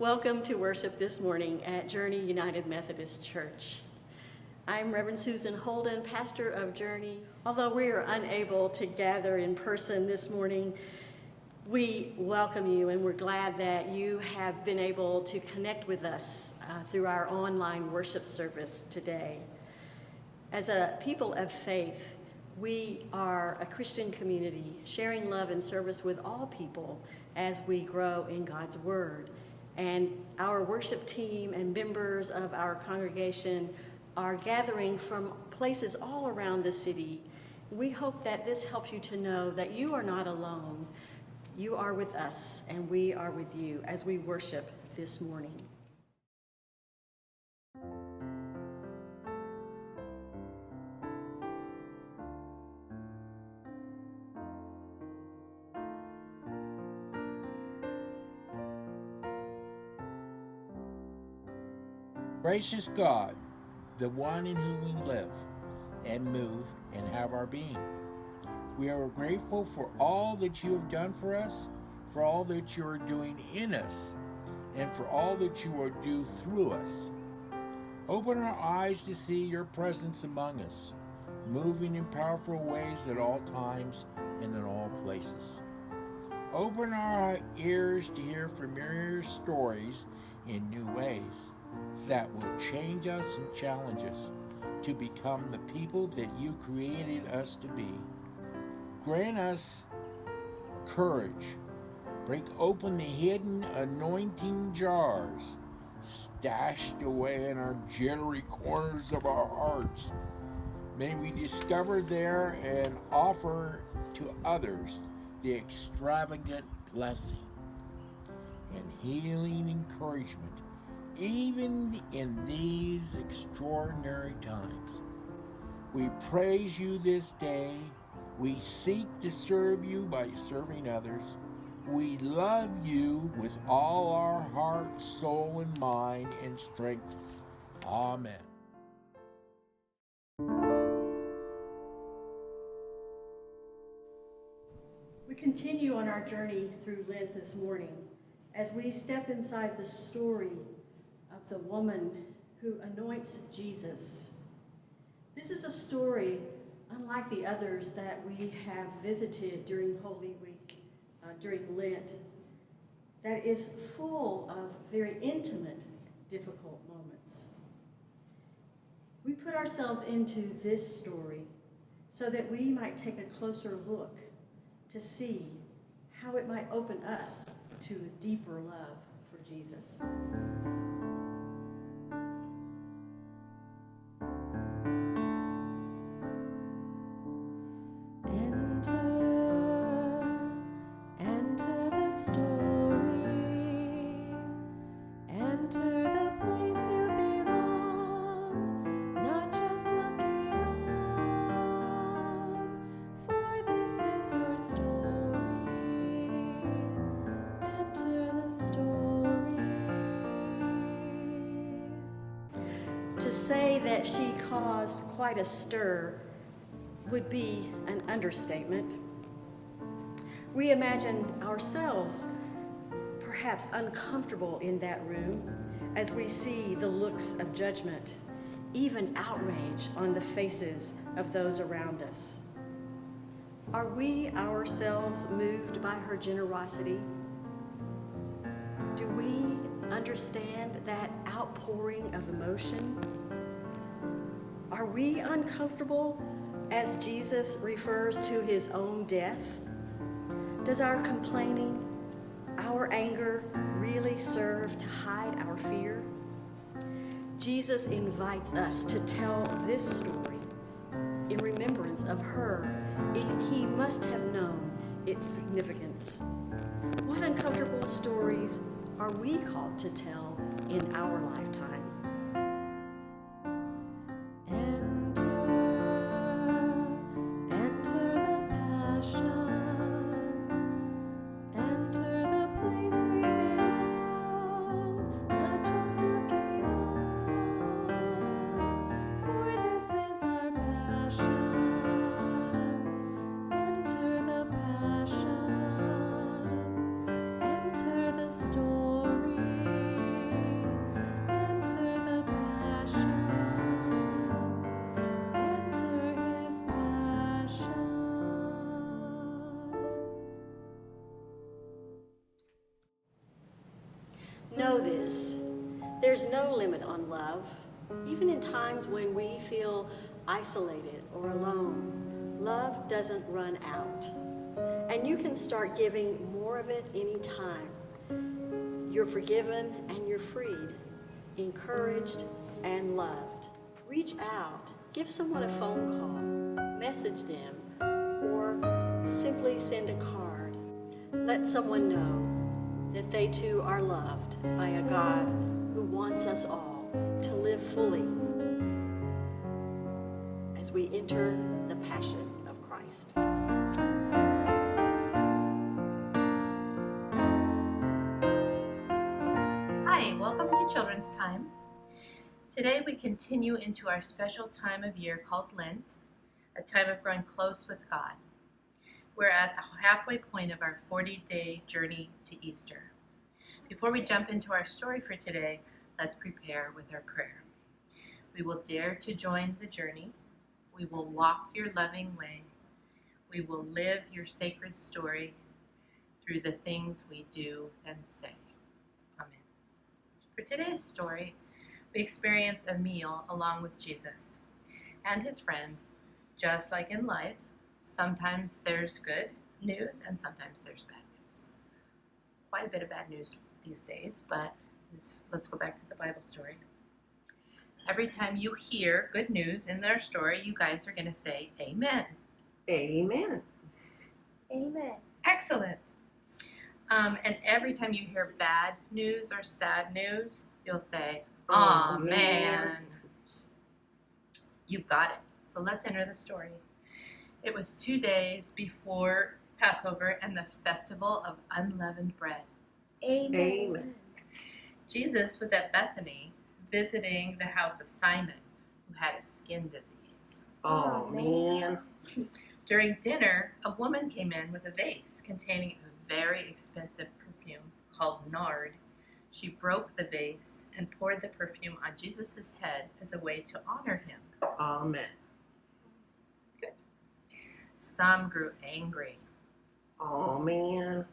Welcome to worship this morning at Journey United Methodist Church. I'm Reverend Susan Holden, pastor of Journey. Although we are unable to gather in person this morning, we welcome you and we're glad that you have been able to connect with us through our online worship service today. As a people of faith, we are a Christian community sharing love and service with all people as we grow in God's Word. And our worship team and members of our congregation are gathering from places all around the city. We hope that this helps you to know that you are not alone. You are with us, and we are with you as we worship this morning. Gracious God, the one in whom we live and move and have our being, we are grateful for all that you have done for us, for all that you are doing in us, and for all that you will do through us. Open our eyes to see your presence among us, moving in powerful ways at all times and in all places. Open our ears to hear familiar stories in new ways that will change us and challenge us to become the people that you created us to be. Grant us courage. Break open the hidden anointing jars stashed away in our jittery corners of our hearts. May we discover there and offer to others the extravagant blessing and healing encouragement even in these extraordinary times. We praise you this day. We seek to serve you by serving others. We love you with all our heart, soul, and mind and strength. Amen. We continue on our journey through Lent this morning as we step inside the story of the woman who anoints Jesus. This is a story unlike the others that we have visited during Holy Week, during Lent, that is full of very intimate, difficult moments. We put ourselves into this story so that we might take a closer look to see how it might open us to a deeper love for Jesus. Say that she caused quite a stir would be an understatement. We imagine ourselves perhaps uncomfortable in that room as we see the looks of judgment, even outrage on the faces of those around us. Are we ourselves moved by her generosity? Do we understand that outpouring of emotion? Are we uncomfortable as Jesus refers to his own death? Does our complaining, our anger really serve to hide our fear? Jesus invites us to tell this story in remembrance of her. He must have known its significance. What uncomfortable stories are we called to tell in our lifetime? Enter the story. this: there's no limit on love, even in times when we feel isolated or alone. Love doesn't run out, and you can start giving more of it anytime. You're forgiven and you're freed, encouraged and loved. Reach out, give someone a phone call, message them, or simply send a card. Let someone know that they too are loved by a God who wants us all to live fully as we enter the passion of Christ. Hi, welcome to Children's Time. Today we continue into our special time of year called Lent, a time of growing close with God. We're at the halfway point of our 40-day journey to Easter. Before we jump into our story for today, let's prepare with our prayer. We will dare to join the journey. We will walk your loving way. We will live your sacred story through the things we do and say. Amen. For today's story, we experience a meal along with Jesus and his friends. Just like in life, sometimes there's good news and sometimes there's bad news. Quite a bit of bad news these days, but let's go back to the Bible story. Every time you hear good news in their story, you guys are going to say amen. Amen. Amen. Excellent. And every time you hear bad news or sad news, you'll say, "Aw, man." You got it. So let's enter the story. It was 2 days before Passover and the festival of unleavened bread. Amen. Amen. Jesus was at Bethany visiting the house of Simon, who had a skin disease. Oh, man. During dinner, a woman came in with a vase containing a very expensive perfume called nard. She broke the vase and poured the perfume on Jesus' head as a way to honor him. Amen. Good. Some grew angry. Oh, man.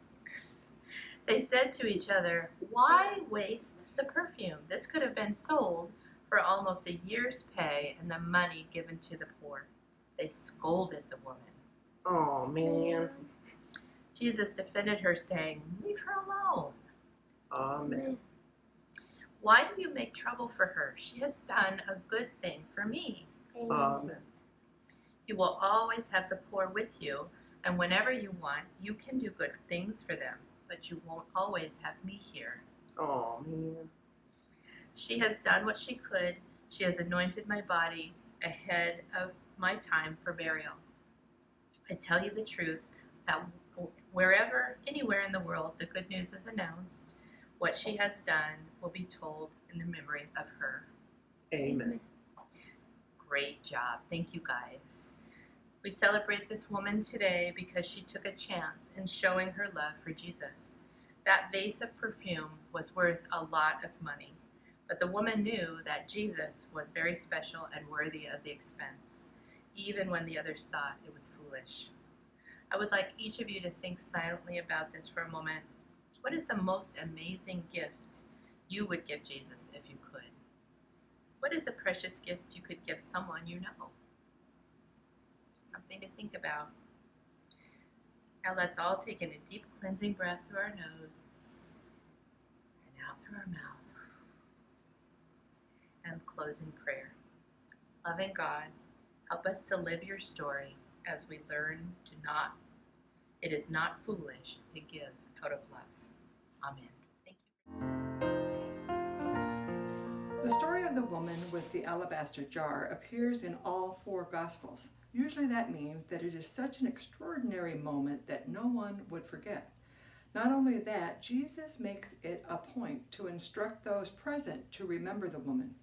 They said to each other, "Why waste the perfume? This could have been sold for almost a year's pay and the money given to the poor." They scolded the woman. Oh, man. Jesus defended her, saying, "Leave her alone. Amen. Why do you make trouble for her? She has done a good thing for me." Amen. You will always have the poor with you, and whenever you want, you can do good things for them, but you won't always have me here. Oh, man. She has done what she could. She has anointed my body ahead of my time for burial. I tell you the truth, that anywhere in the world, the good news is announced. What she has done will be told in the memory of her. Amen. Great job. Thank you, guys. We celebrate this woman today because she took a chance in showing her love for Jesus. That vase of perfume was worth a lot of money, but the woman knew that Jesus was very special and worthy of the expense, even when the others thought it was foolish. I would like each of you to think silently about this for a moment. What is the most amazing gift you would give Jesus if you could? What is a precious gift you could give someone you know? Something to think about. Now let's all take in a deep cleansing breath through our nose and out through our mouth. And close in prayer. Loving God, help us to live your story as we learn it is not foolish to give out of love. Amen. Thank you. The story of the woman with the alabaster jar appears in all 4 Gospels. Usually that means that it is such an extraordinary moment that no one would forget. Not only that, Jesus makes it a point to instruct those present to remember the woman.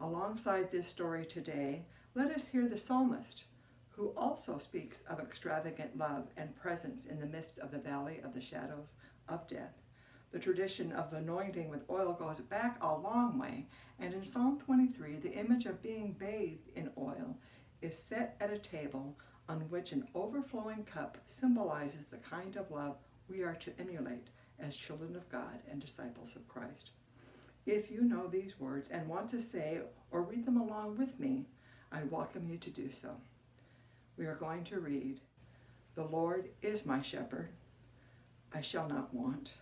Alongside this story today, let us hear the psalmist, who also speaks of extravagant love and presence in the midst of the valley of the shadows of death. The tradition of anointing with oil goes back a long way, and in Psalm 23, the image of being bathed in oil is set at a table on which an overflowing cup symbolizes the kind of love we are to emulate as children of God and disciples of Christ. If you know these words and want to say or read them along with me, I welcome you to do so. We are going to read, "The Lord is my shepherd. I shall not want.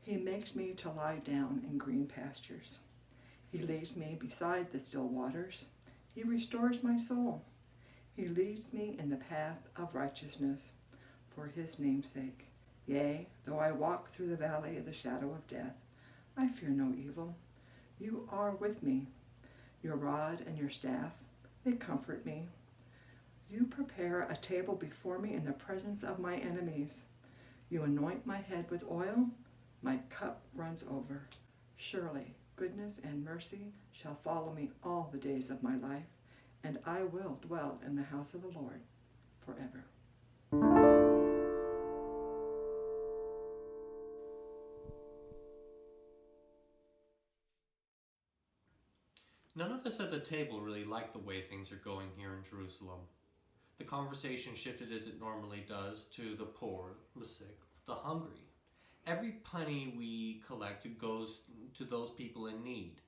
He makes me to lie down in green pastures. He leads me beside the still waters. He restores my soul. He leads me in the path of righteousness for his name's sake. Yea, though I walk through the valley of the shadow of death, I fear no evil. You are with me. Your rod and your staff, they comfort me. You prepare a table before me in the presence of my enemies. You anoint my head with oil. My cup runs over. Surely goodness and mercy shall follow me all the days of my life, and I will dwell in the house of the Lord forever." None of us at the table really like the way things are going here in Jerusalem. The conversation shifted as it normally does to the poor, the sick, the hungry. Every penny we collect goes to those people in need.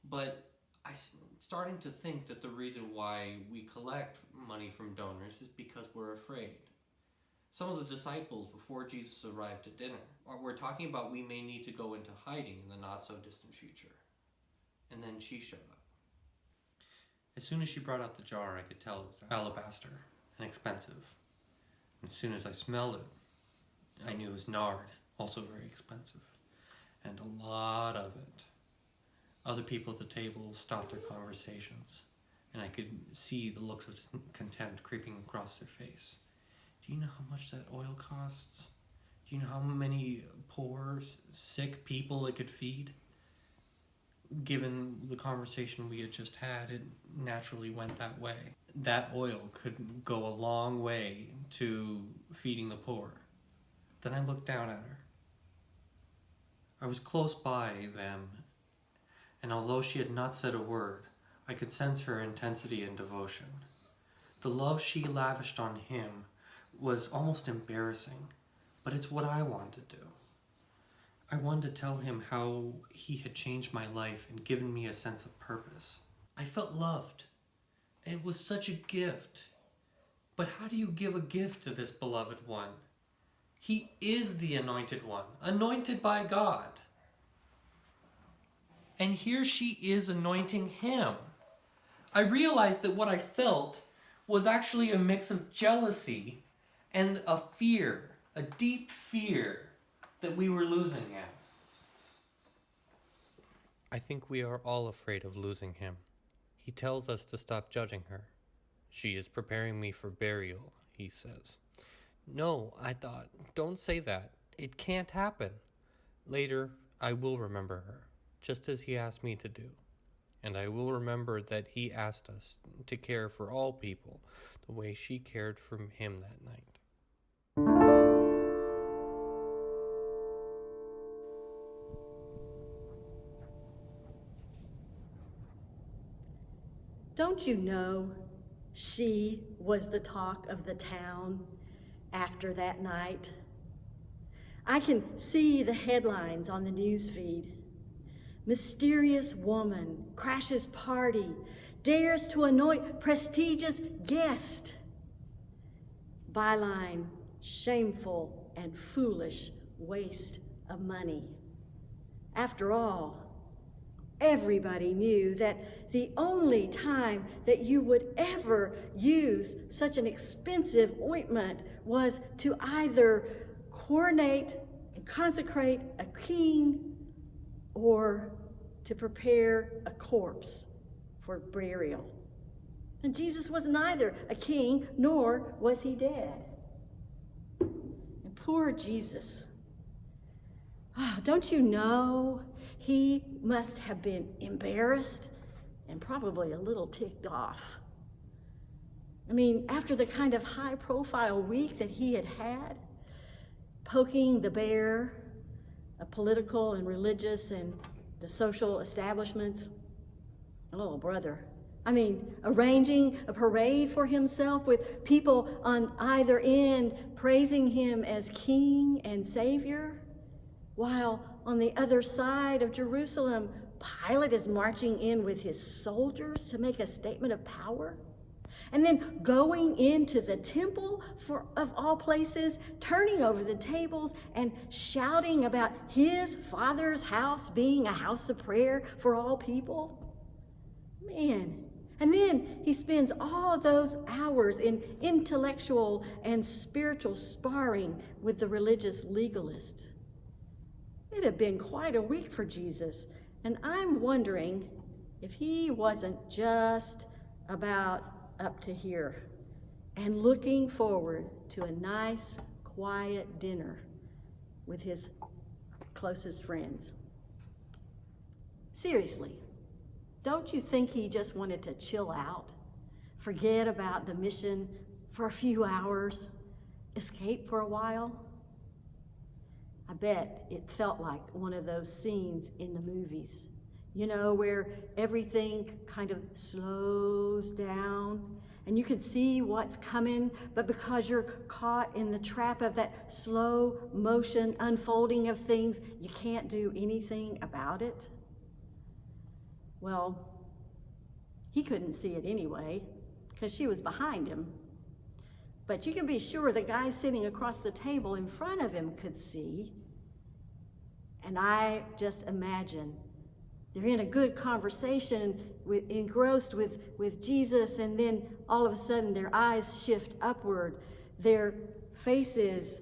But I'm starting to think that the reason why we collect money from donors is because we're afraid. Some of the disciples, before Jesus arrived at dinner, were talking about we may need to go into hiding in the not-so-distant future. And then she showed up. As soon as she brought out the jar, I could tell it was alabaster and expensive. As soon as I smelled it, I knew it was nard, also very expensive, and a lot of it. Other people at the table stopped their conversations, and I could see the looks of contempt creeping across their face. Do you know how much that oil costs? Do you know how many poor, sick people it could feed? Given the conversation we had just had, it naturally went that way. That oil could go a long way to feeding the poor. Then I looked down at her. I was close by them, and although she had not said a word, I could sense her intensity and devotion. The love she lavished on him was almost embarrassing, but it's what I wanted to do. I wanted to tell him how he had changed my life and given me a sense of purpose. I felt loved. It was such a gift. But how do you give a gift to this beloved one? He is the anointed one, anointed by God. And here she is anointing him. I realized that what I felt was actually a mix of jealousy and a fear, a deep fear that we were losing him. I think we are all afraid of losing him. He tells us to stop judging her. She is preparing me for burial, he says. No, I thought, don't say that. It can't happen. Later, I will remember her, just as he asked me to do. And I will remember that he asked us to care for all people the way she cared for him that night. Don't you know she was the talk of the town after that night? I can see the headlines on the news feed. Mysterious woman crashes party, dares to anoint prestigious guest. Byline, shameful and foolish waste of money. After all, everybody knew that the only time that you would ever use such an expensive ointment was to either coronate and consecrate a king or to prepare a corpse for burial. And Jesus was neither a king nor was he dead. And poor Jesus. Oh, don't you know he must have been embarrassed and probably a little ticked off. I mean, after the kind of high-profile week that he had had, poking the bear of political and religious and the social establishments. Oh, brother. I mean, arranging a parade for himself with people on either end praising him as king and savior, while on the other side of Jerusalem, Pilate is marching in with his soldiers to make a statement of power. And then going into the temple, of all places, turning over the tables and shouting about his Father's house being a house of prayer for all people. Man. And then he spends all those hours in intellectual and spiritual sparring with the religious legalists. It had been quite a week for Jesus, and I'm wondering if he wasn't just about up to here and looking forward to a nice, quiet dinner with his closest friends. Seriously, don't you think he just wanted to chill out, forget about the mission for a few hours, escape for a while? I bet it felt like one of those scenes in the movies, you know, where everything kind of slows down and you can see what's coming, but because you're caught in the trap of that slow motion unfolding of things, you can't do anything about it. Well, he couldn't see it anyway, because she was behind him. But you can be sure the guy sitting across the table in front of him could see. And I just imagine they're in a good conversation, engrossed with Jesus, and then all of a sudden their eyes shift upward. Their faces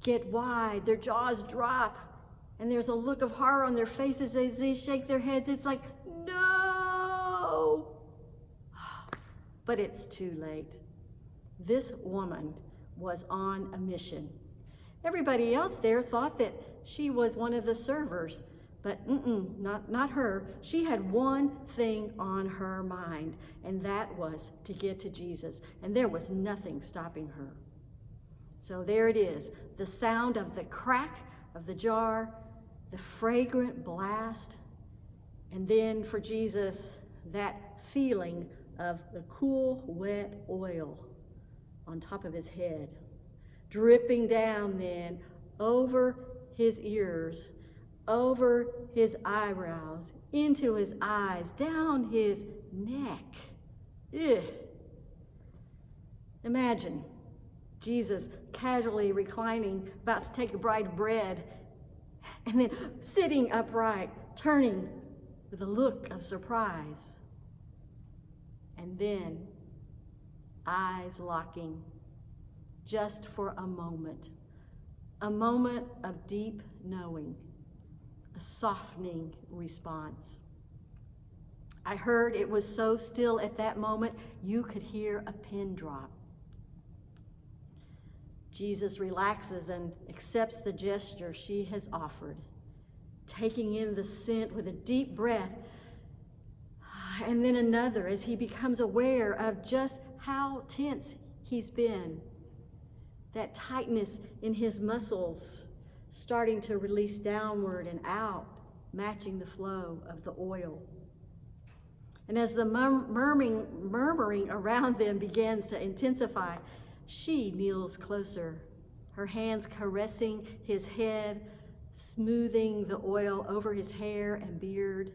get wide, their jaws drop, and there's a look of horror on their faces as they shake their heads. It's like, no! But it's too late. This woman was on a mission. Everybody else there thought that she was one of the servers, but not her. She had one thing on her mind, and that was to get to Jesus, and there was nothing stopping her. So there it is, the sound of the crack of the jar, the fragrant blast, and then for Jesus, that feeling of the cool, wet oil on top of his head, dripping down then over his ears, over his eyebrows, into his eyes, down his neck. Ugh. Imagine Jesus casually reclining, about to take a bite of bread, and then sitting upright, turning with a look of surprise. And then eyes locking just for a moment of deep knowing, a softening response. I heard it was so still at that moment, you could hear a pin drop. Jesus relaxes and accepts the gesture she has offered, taking in the scent with a deep breath, and then another as he becomes aware of just how tense he's been. That tightness in his muscles starting to release downward and out, matching the flow of the oil. And as the murmuring around them begins to intensify, she kneels closer, her hands caressing his head, smoothing the oil over his hair and beard,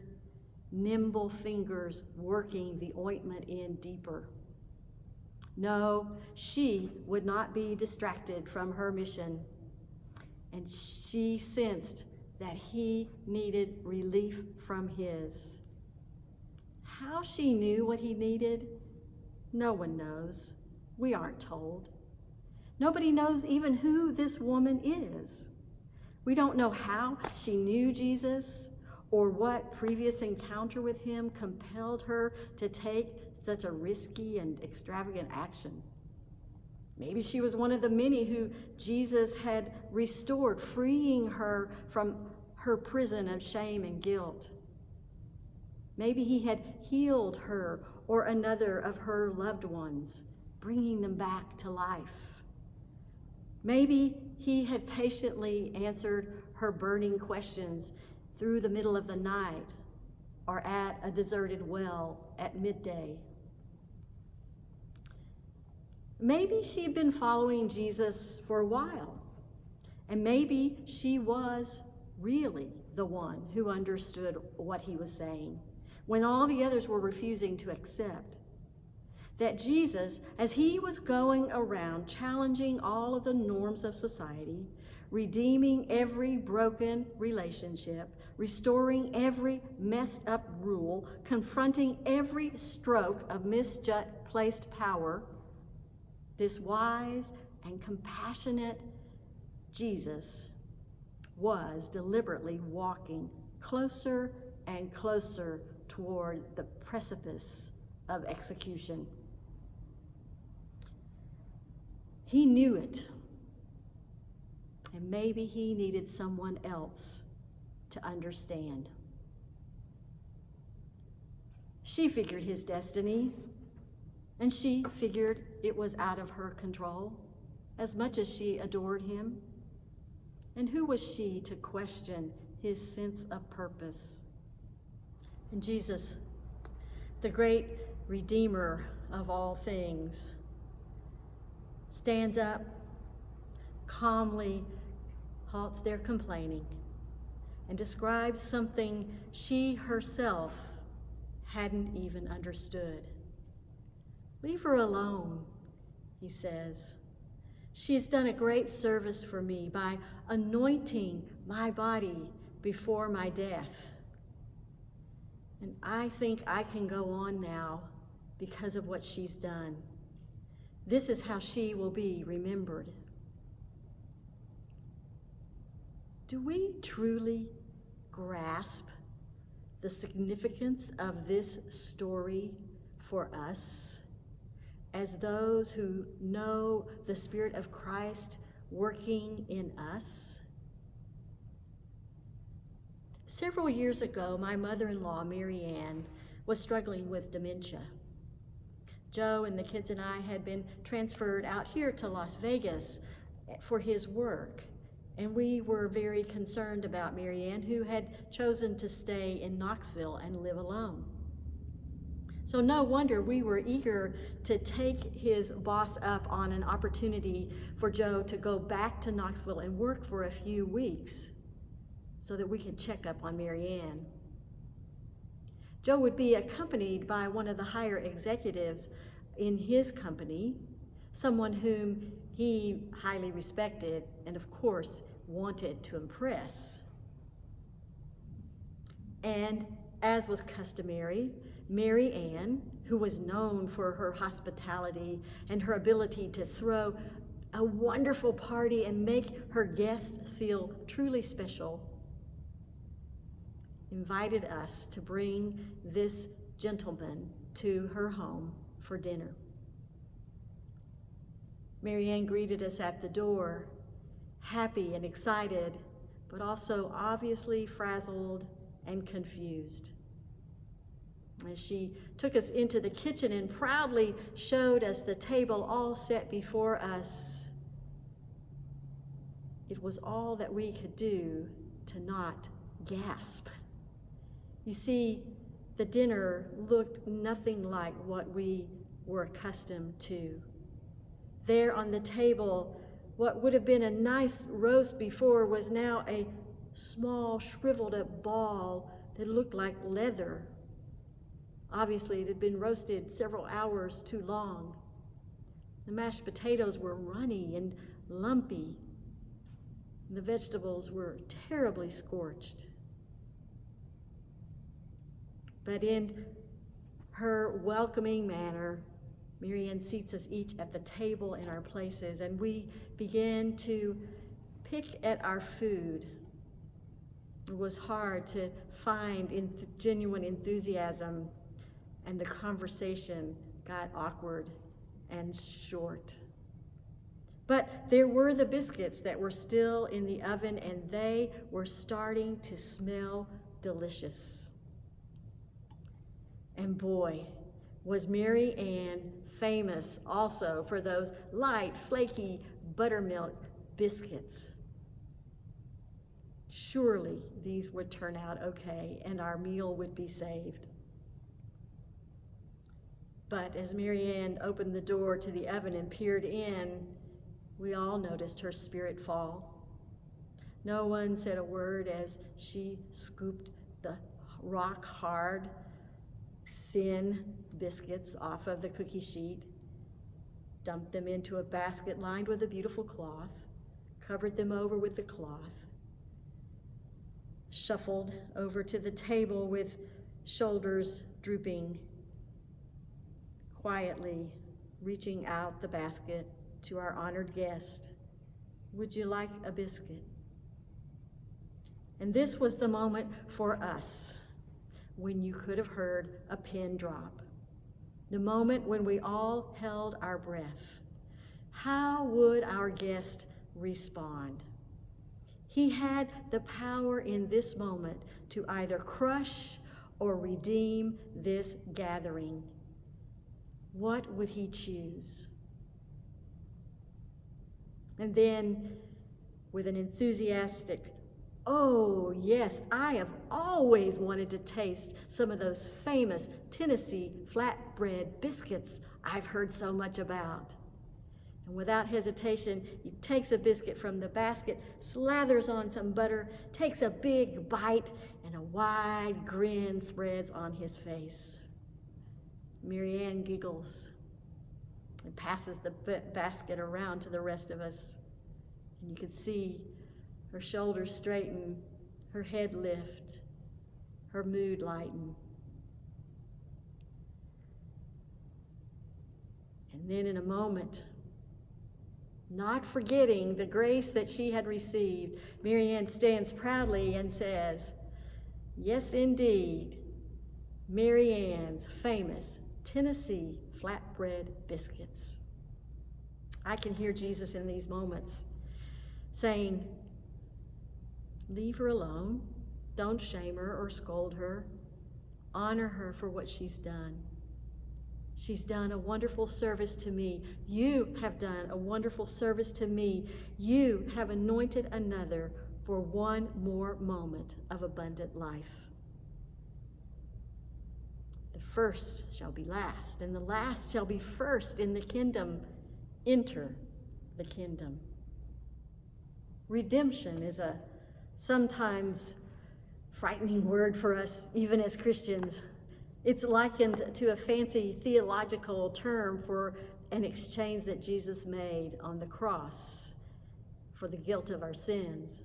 nimble fingers working the ointment in deeper. No, she would not be distracted from her mission, and she sensed that he needed relief from his. How she knew what he needed, no one knows. We aren't told. Nobody knows even who this woman is. We don't know how she knew Jesus or what previous encounter with him compelled her to take such a risky and extravagant action. Maybe she was one of the many who Jesus had restored, freeing her from her prison of shame and guilt. Maybe he had healed her or another of her loved ones, bringing them back to life. Maybe he had patiently answered her burning questions through the middle of the night or at a deserted well at midday. Maybe she'd been following Jesus for a while, And maybe she was really the one who understood what he was saying, when all the others were refusing to accept. That Jesus, as he was going around challenging all of the norms of society, redeeming every broken relationship, restoring every messed up rule, confronting every stroke of misplaced power, this wise and compassionate Jesus was deliberately walking closer and closer toward the precipice of execution. He knew it, and maybe he needed someone else to understand. She figured his destiny, and she figured it was out of her control, as much as she adored him. And who was she to question his sense of purpose? And Jesus, the great Redeemer of all things, stands up, calmly halts their complaining, and describes something she herself hadn't even understood. "Leave her alone," he says. "She's done a great service for me by anointing my body before my death. And I think I can go on now because of what she's done. This is how she will be remembered." Do we truly grasp the significance of this story for us as those who know the Spirit of Christ working in us? Several years ago, my mother-in-law, Mary Ann, was struggling with dementia. Joe and the kids and I had been transferred out here to Las Vegas for his work, and we were very concerned about Mary Ann, who had chosen to stay in Knoxville and live alone. So no wonder we were eager to take his boss up on an opportunity for Joe to go back to Knoxville and work for a few weeks so that we could check up on Mary Ann. Joe would be accompanied by one of the higher executives in his company, someone whom he highly respected and, of course, wanted to impress. And as was customary, Mary Ann, who was known for her hospitality and her ability to throw a wonderful party and make her guests feel truly special, invited us to bring this gentleman to her home for dinner. Mary Ann greeted us at the door, happy and excited, but also obviously frazzled and confused. As she took us into the kitchen and proudly showed us the table all set before us, it was all that we could do to not gasp. You see, the dinner looked nothing like what we were accustomed to. There on the table, what would have been a nice roast before was now a small, shriveled up ball that looked like leather. Obviously, it had been roasted several hours too long. The mashed potatoes were runny and lumpy, and the vegetables were terribly scorched. But in her welcoming manner, Mary Ann seats us each at the table in our places, and we begin to pick at our food. It was hard to find genuine enthusiasm, and the conversation got awkward and short. But there were the biscuits that were still in the oven, and they were starting to smell delicious. And boy, was Mary Ann famous also for those light, flaky buttermilk biscuits. Surely these would turn out okay and our meal would be saved. But as Mary Ann opened the door to the oven and peered in, we all noticed her spirit fall. No one said a word as she scooped the rock-hard, thin biscuits off of the cookie sheet, dumped them into a basket lined with a beautiful cloth, covered them over with the cloth, shuffled over to the table with shoulders drooping, quietly reaching out the basket to our honored guest. Would you like a biscuit? And this was the moment for us when you could have heard a pin drop. The moment when we all held our breath. How would our guest respond? He had the power in this moment to either crush or redeem this gathering. What would he choose? And then, with an enthusiastic, "Oh, yes, I have always wanted to taste some of those famous Tennessee flatbread biscuits I've heard so much about." And without hesitation, he takes a biscuit from the basket, slathers on some butter, takes a big bite, and a wide grin spreads on his face. Marianne giggles and passes the basket around to the rest of us. And you can see her shoulders straighten, her head lift, her mood lighten. And then in a moment, not forgetting the grace that she had received, Marianne stands proudly and says, "Yes, indeed, Marianne's famous Tennessee flatbread biscuits." I can hear Jesus in these moments saying, "Leave her alone. Don't shame her or scold her. Honor her for what she's done. She's done a wonderful service to me. You have done a wonderful service to me. You have anointed another for one more moment of abundant life. The first shall be last, and the last shall be first in the kingdom. Enter the kingdom." Redemption is a sometimes frightening word for us, even as Christians. It's likened to a fancy theological term for an exchange that Jesus made on the cross for the guilt of our sins.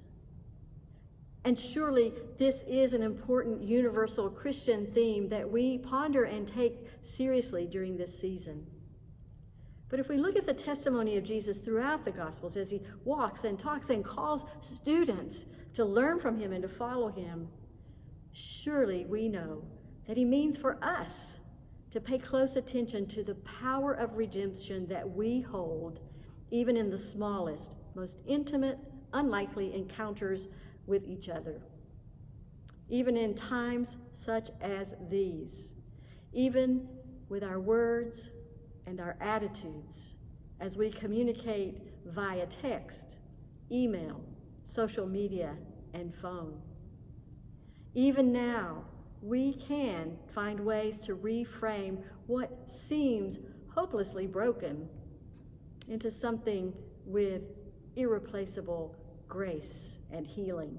And surely this is an important universal Christian theme that we ponder and take seriously during this season. But if we look at the testimony of Jesus throughout the Gospels as he walks and talks and calls students to learn from him and to follow him, surely we know that he means for us to pay close attention to the power of redemption that we hold, even in the smallest, most intimate, unlikely encounters with each other. Even in times such as these, even with our words and our attitudes, as we communicate via text, email, social media, and phone. Even now, we can find ways to reframe what seems hopelessly broken into something with irreplaceable grace and healing.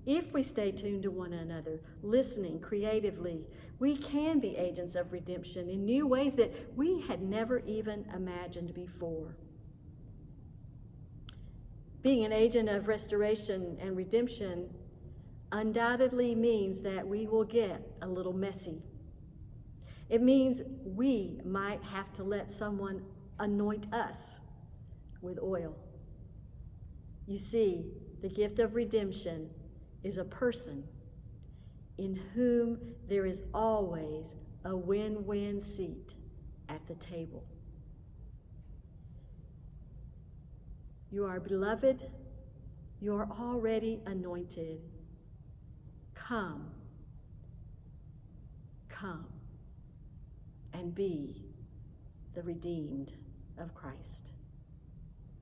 If we stay tuned to one another, listening creatively, we can be agents of redemption in new ways that we had never even imagined before. Being an agent of restoration and redemption undoubtedly means that we will get a little messy. It means we might have to let someone anoint us with oil. You see, the gift of redemption is a person in whom there is always a win-win seat at the table. You are beloved. You are already anointed. Come, and be the redeemed of Christ.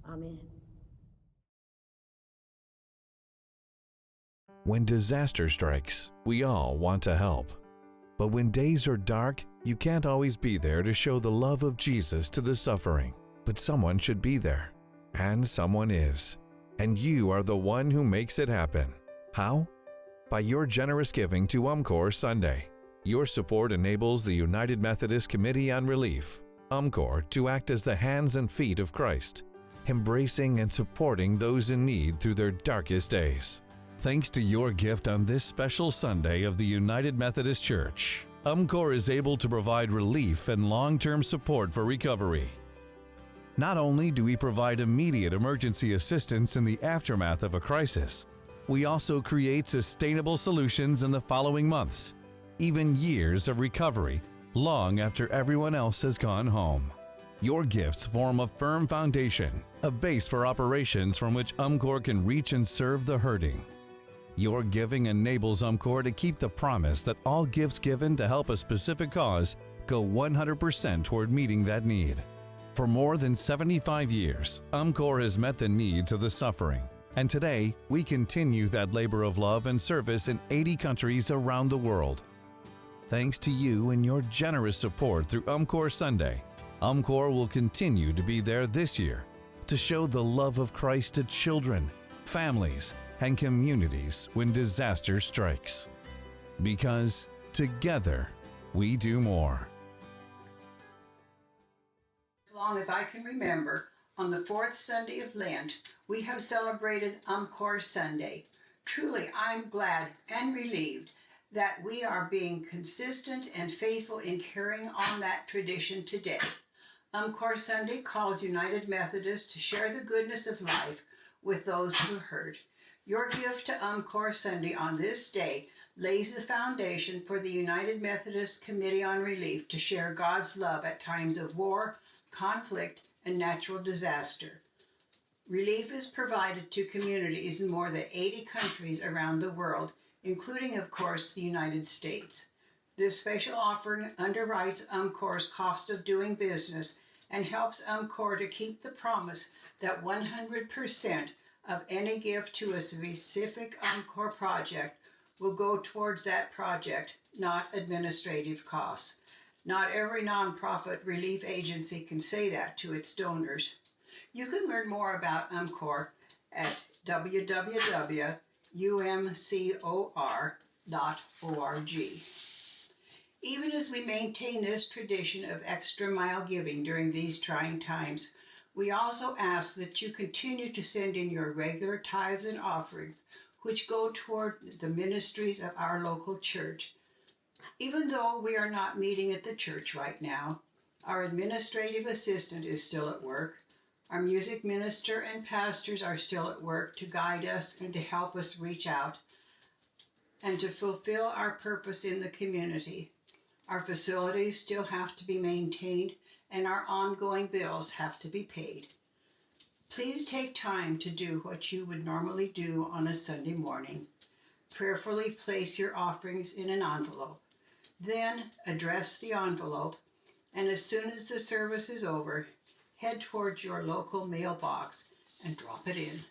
Amen. When disaster strikes, we all want to help. But when days are dark, you can't always be there to show the love of Jesus to the suffering. But someone should be there. And someone is. and you are the one who makes it happen. How? By your generous giving to UMCOR Sunday. Your support enables the United Methodist Committee on Relief, UMCOR, to act as the hands and feet of Christ, embracing and supporting those in need through their darkest days. Thanks to your gift on this special Sunday of the United Methodist Church, UMCOR is able to provide relief and long-term support for recovery. Not only do we provide immediate emergency assistance in the aftermath of a crisis, we also create sustainable solutions in the following months, even years of recovery, long after everyone else has gone home. Your gifts form a firm foundation, a base for operations from which UMCOR can reach and serve the hurting. Your giving enables UMCOR to keep the promise that all gifts given to help a specific cause go 100% toward meeting that need. For more than 75 years, UMCOR has met the needs of the suffering, and today we continue that labor of love and service in 80 countries around the world. Thanks to you and your generous support through UMCOR Sunday, UMCOR will continue to be there this year to show the love of Christ to children, families, and communities when disaster strikes. Because together we do more. As long as I can remember, on the fourth Sunday of Lent, we have celebrated UMCOR Sunday. Truly, I'm glad and relieved that we are being consistent and faithful in carrying on that tradition today. UMCOR Sunday calls United Methodist to share the goodness of life with those who hurt. Your gift to UMCOR Sunday on this day lays the foundation for the United Methodist Committee on Relief to share God's love at times of war, conflict, and natural disaster. Relief is provided to communities in more than 80 countries around the world, including, of course, the United States. This special offering underwrites UMCOR's cost of doing business and helps UMCOR to keep the promise that 100% of any gift to a specific UMCOR project will go towards that project, not administrative costs. Not every nonprofit relief agency can say that to its donors. You can learn more about UMCOR at www.umcor.org. Even as we maintain this tradition of extra mile giving during these trying times, we also ask that you continue to send in your regular tithes and offerings, which go toward the ministries of our local church. Even though we are not meeting at the church right now, our administrative assistant is still at work. Our music minister and pastors are still at work to guide us and to help us reach out and to fulfill our purpose in the community. Our facilities still have to be maintained, and our ongoing bills have to be paid. Please take time to do what you would normally do on a Sunday morning. Prayerfully place your offerings in an envelope. Then address the envelope, and as soon as the service is over, head towards your local mailbox and drop it in.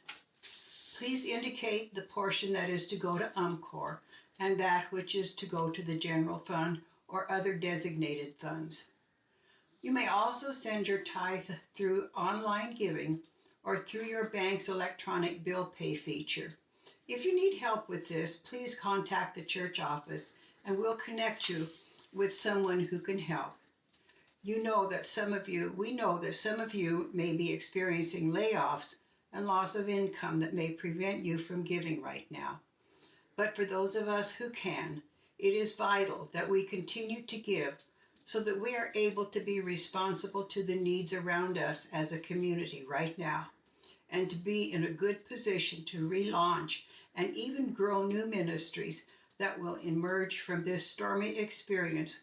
Please indicate the portion that is to go to UMCOR and that which is to go to the general fund or other designated funds. You may also send your tithe through online giving or through your bank's electronic bill pay feature. If you need help with this, please contact the church office and we'll connect you with someone who can help. We know that some of you may be experiencing layoffs and loss of income that may prevent you from giving right now. But for those of us who can, it is vital that we continue to give so that we are able to be responsible to the needs around us as a community right now, and to be in a good position to relaunch and even grow new ministries that will emerge from this stormy experience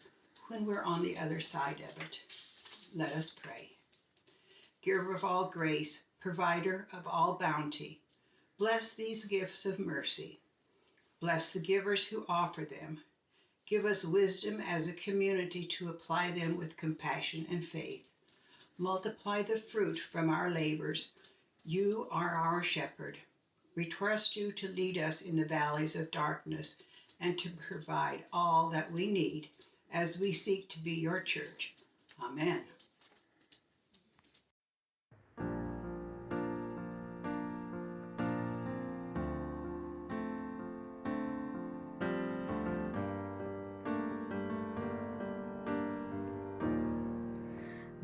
when we're on the other side of it. Let us pray. Giver of all grace, provider of all bounty, bless these gifts of mercy. Bless the givers who offer them. Give us wisdom as a community to apply them with compassion and faith. Multiply the fruit from our labors. You are our shepherd. We trust you to lead us in the valleys of darkness and to provide all that we need as we seek to be your church. Amen.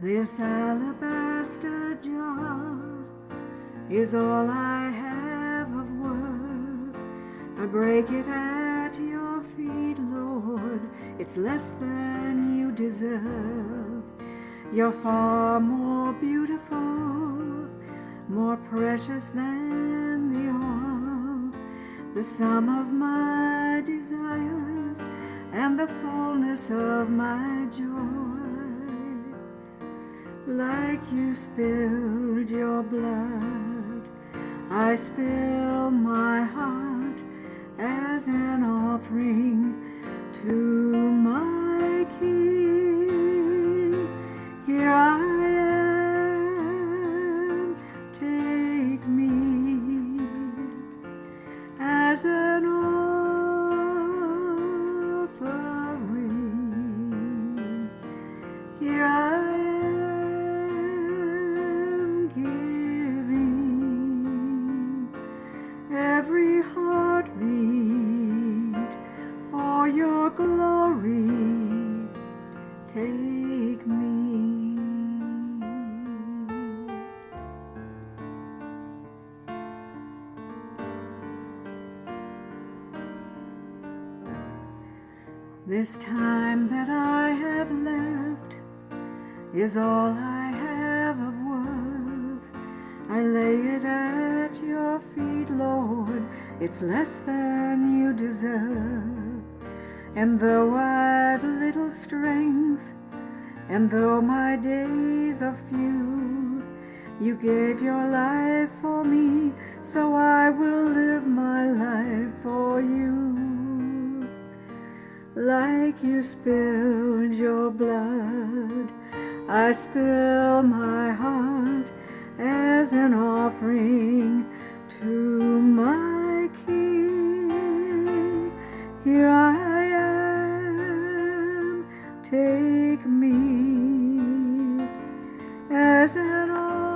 This alabaster jar is all I have of worth. I break it at your feet, Lord. It's less than you deserve. You're far more beautiful, more precious than the oil, the sum of my desires and the fullness of my joy. Like you spilled your blood, I spill my heart as an offering to my King. Here I am, take me as an offering. Here I am, giving every heartbeat for your glory. Take me. This time that I have left is all I have of worth. I lay it at your feet, Lord. It's less than you deserve. And though I've little strength, and though my days are few, you gave your life for me, so I will live my life for you. Like you spilled your blood, I spill my heart as an offering to my King. Here I am, take me as an offering.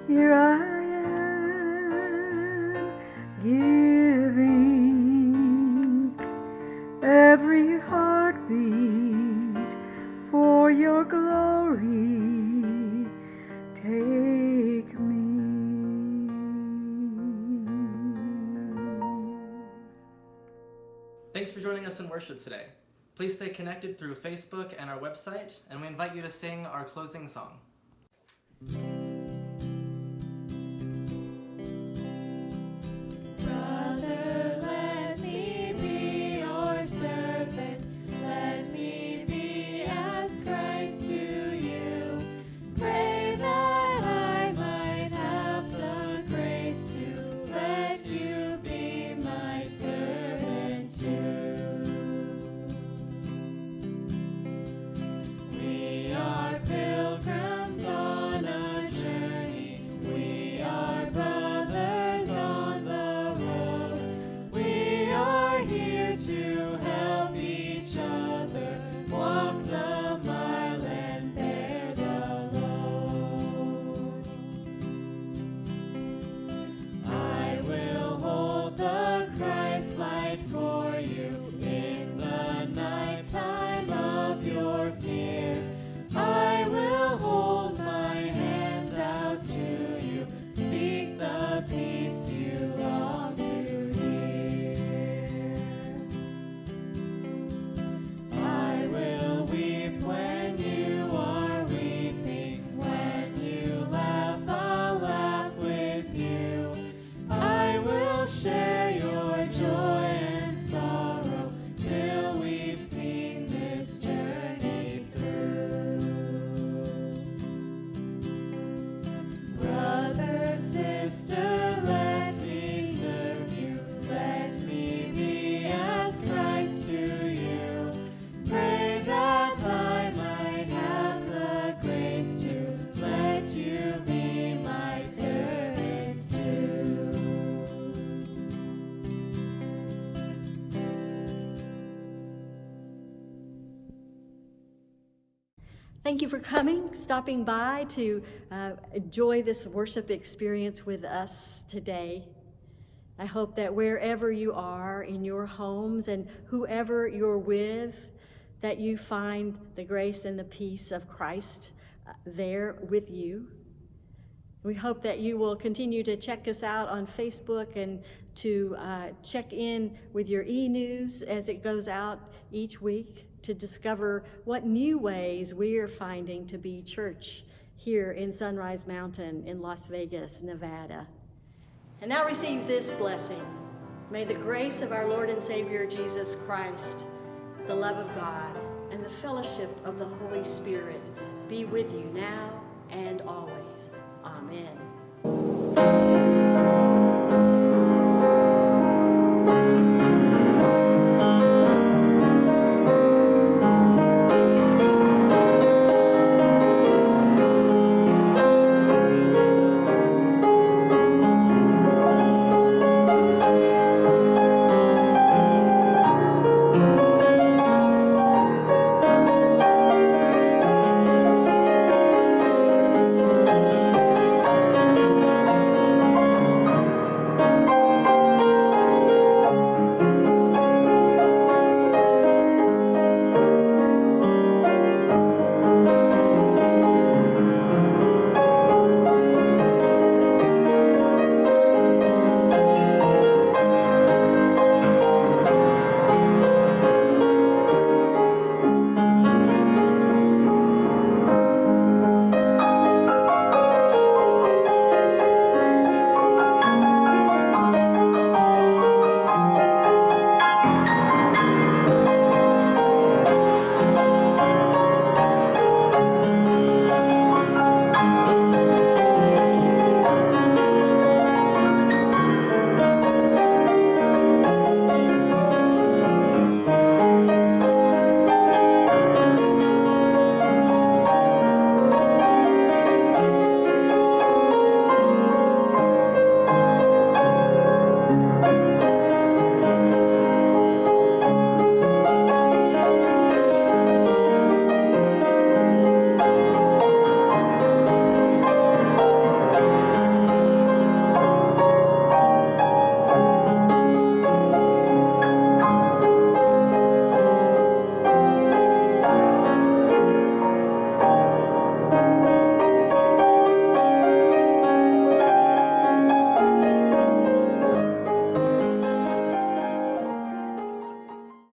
Here I am, giving every heartbeat for your glory. Take me. Thanks for joining us in worship today. Please stay connected through Facebook and our website, and we invite you to sing our closing song. Brother, let me be your servant. Let me be as Christ to you. Pray that I might have the grace to let you be my servant too. We are pilgrims on a journey. We are brothers on the road. We are here to help each other walk the mile and bear the load. I will hold the Christ light for you in the night time of your fear. I will hold my hand out to you, speak the peace you long to hear. I will weep when you are weeping, when you laugh, I'll laugh with you. I will share your joy and sorrow till we've seen this journey through. Brother, sister, let me serve you. Let me be as Christ to you. Pray that I might have the grace to let you be my servant too. Thank you for coming, stopping by to enjoy this worship experience with us today. I hope that wherever you are in your homes and whoever you're with, that you find the grace and the peace of Christ there with you. We hope that you will continue to check us out on Facebook and to check in with your e-news as it goes out each week to discover what new ways we are finding to be church here in Sunrise Mountain in Las Vegas, Nevada. And now receive this blessing. May the grace of our Lord and Savior Jesus Christ, the love of God, and the fellowship of the Holy Spirit be with you now and always. Amen.